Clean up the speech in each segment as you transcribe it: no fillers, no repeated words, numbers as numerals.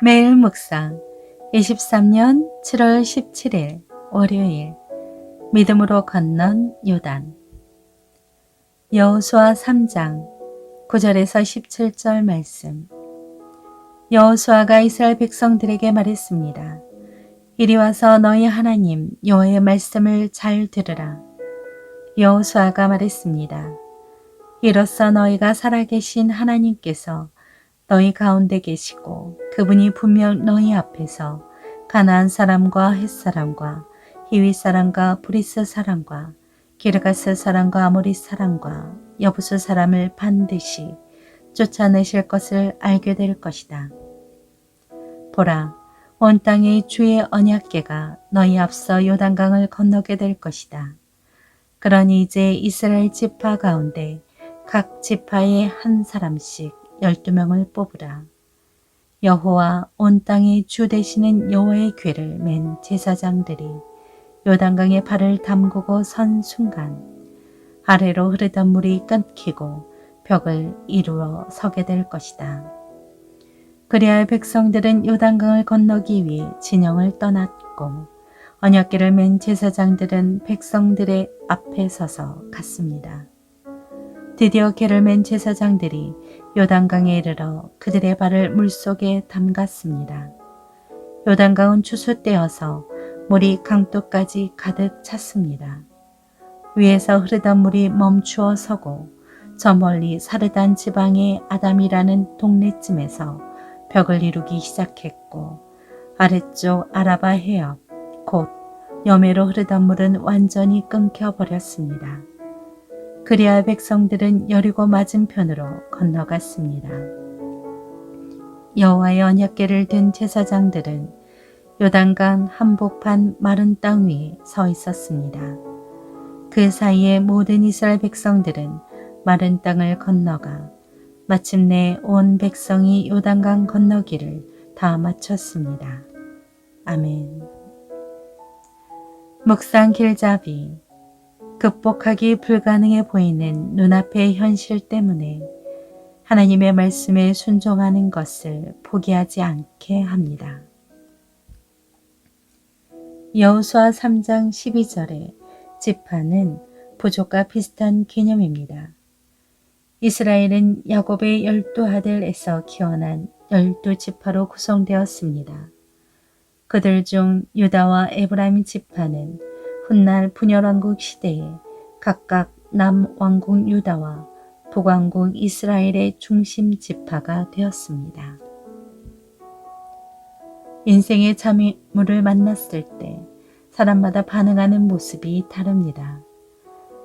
매일 묵상 23년 7월 17일 월요일 믿음으로 건넌 요단 여호수아 3장 9절에서 17절 말씀. 여호수아가 이스라엘 백성들에게 말했습니다. 이리 와서 너희 하나님 여호와의 말씀을 잘 들으라. 여호수아가 말했습니다. 이로써 너희가 살아계신 하나님께서 너희 가운데 계시고 그분이 분명 너희 앞에서 가나안 사람과 헷 사람과 히위 사람과 브리스 사람과 기르가스 사람과 아모리 사람과 여부수 사람을 반드시 쫓아내실 것을 알게 될 것이다. 보라, 온 땅에 주의 언약궤가 너희 앞서 요단강을 건너게 될 것이다. 그러니 이제 이스라엘 지파 가운데 각 지파에 한 사람씩 12명을 뽑으라. 여호와 온 땅의 주 되시는 여호와의 궤를 맨 제사장들이 요단강에 발을 담그고 선 순간 아래로 흐르던 물이 끊기고 벽을 이루어 서게 될 것이다. 그리하여 백성들은 요단강을 건너기 위해 진영을 떠났고 언약궤를 맨 제사장들은 백성들의 앞에 서서 갔습니다. 드디어 궤를 맨 제사장들이 요단강에 이르러 그들의 발을 물속에 담갔습니다. 요단강은 추수때여서 물이 강둑까지 가득 찼습니다. 위에서 흐르던 물이 멈추어 서고 저 멀리 사르단 지방의 아담이라는 동네쯤에서 벽을 이루기 시작했고 아래쪽 아라바 해협 곧 여매로 흐르던 물은 완전히 끊겨버렸습니다. 그리하여 백성들은 여리고 맞은편으로 건너갔습니다. 여호와의 언약궤를 든 제사장들은 요단강 한복판 마른 땅 위에 서 있었습니다. 그 사이에 모든 이스라엘 백성들은 마른 땅을 건너가 마침내 온 백성이 요단강 건너기를 다 마쳤습니다. 아멘. 묵상 길잡이. 극복하기 불가능해 보이는 눈앞의 현실 때문에 하나님의 말씀에 순종하는 것을 포기하지 않게 합니다. 여호수아 3장 12절의 지파는 부족과 비슷한 개념입니다. 이스라엘은 야곱의 12아들에서 키워난 12지파로 구성되었습니다. 그들 중 유다와 에브라임 지파는 훗날 분열왕국 시대에 각각 남왕국 유다와 북왕국 이스라엘의 중심 지파가 되었습니다. 인생의 장애물을 만났을 때 사람마다 반응하는 모습이 다릅니다.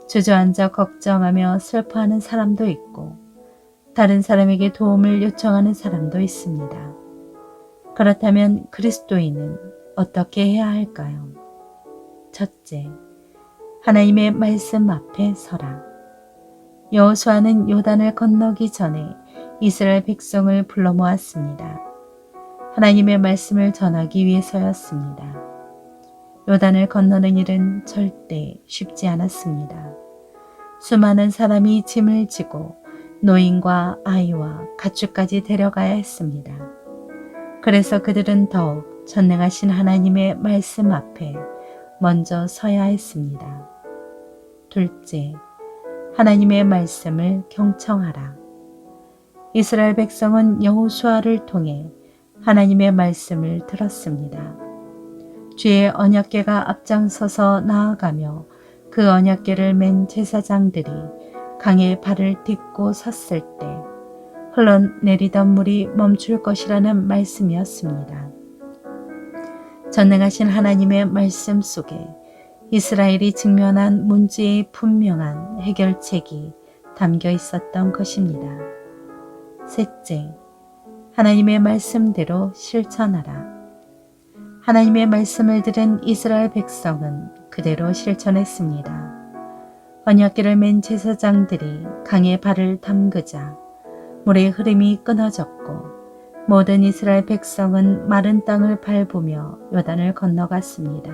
주저앉아 걱정하며 슬퍼하는 사람도 있고 다른 사람에게 도움을 요청하는 사람도 있습니다. 그렇다면 그리스도인은 어떻게 해야 할까요? 첫째, 하나님의 말씀 앞에 서라. 여호수아는 요단을 건너기 전에 이스라엘 백성을 불러 모았습니다. 하나님의 말씀을 전하기 위해서였습니다. 요단을 건너는 일은 절대 쉽지 않았습니다. 수많은 사람이 짐을 지고 노인과 아이와 가축까지 데려가야 했습니다. 그래서 그들은 더욱 전능하신 하나님의 말씀 앞에 먼저 서야 했습니다. 둘째, 하나님의 말씀을 경청하라. 이스라엘 백성은 여호수아를 통해 하나님의 말씀을 들었습니다. 주의 언약궤가 앞장서서 나아가며 그 언약궤를 맨 제사장들이 강에 발을 딛고 섰을 때 흘러내리던 물이 멈출 것이라는 말씀이었습니다. 전능하신 하나님의 말씀 속에 이스라엘이 직면한 문제의 분명한 해결책이 담겨 있었던 것입니다. 셋째, 하나님의 말씀대로 실천하라. 하나님의 말씀을 들은 이스라엘 백성은 그대로 실천했습니다. 언약궤를 맨 제사장들이 강에 발을 담그자 물의 흐름이 끊어졌고 모든 이스라엘 백성은 마른 땅을 밟으며 요단을 건너갔습니다.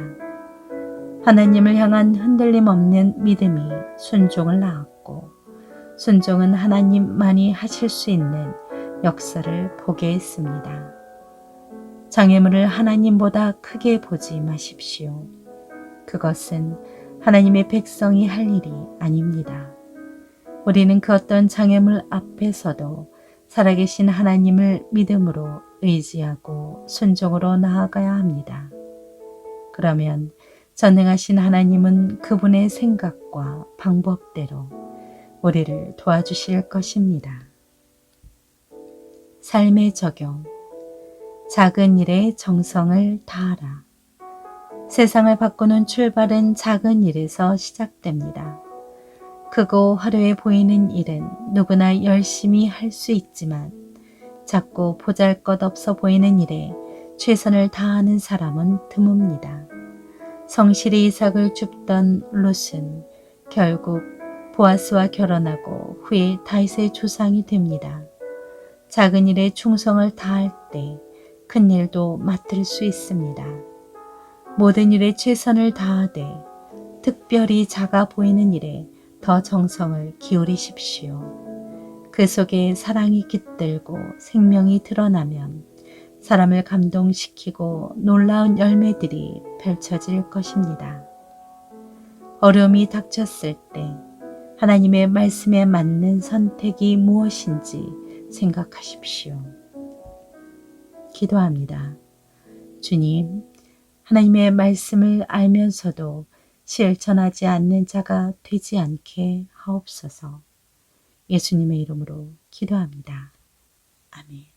하나님을 향한 흔들림 없는 믿음이 순종을 낳았고 순종은 하나님만이 하실 수 있는 역사를 보게 했습니다. 장애물을 하나님보다 크게 보지 마십시오. 그것은 하나님의 백성이 할 일이 아닙니다. 우리는 그 어떤 장애물 앞에서도 살아계신 하나님을 믿음으로 의지하고 순종으로 나아가야 합니다. 그러면 전능하신 하나님은 그분의 생각과 방법대로 우리를 도와주실 것입니다. 삶의 적용. 작은 일에 정성을 다하라. 세상을 바꾸는 출발은 작은 일에서 시작됩니다. 크고 화려해 보이는 일은 누구나 열심히 할 수 있지만 작고 보잘것없어 보이는 일에 최선을 다하는 사람은 드뭅니다. 성실히 이삭을 줍던 롯은 결국 보아스와 결혼하고 후에 다윗의 조상이 됩니다. 작은 일에 충성을 다할 때 큰 일도 맡을 수 있습니다. 모든 일에 최선을 다하되 특별히 작아 보이는 일에 더 정성을 기울이십시오. 그 속에 사랑이 깃들고 생명이 드러나면 사람을 감동시키고 놀라운 열매들이 펼쳐질 것입니다. 어려움이 닥쳤을 때 하나님의 말씀에 맞는 선택이 무엇인지 생각하십시오. 기도합니다. 주님, 하나님의 말씀을 알면서도 실천하지 않는 자가 되지 않게 하옵소서. 예수님의 이름으로 기도합니다. 아멘.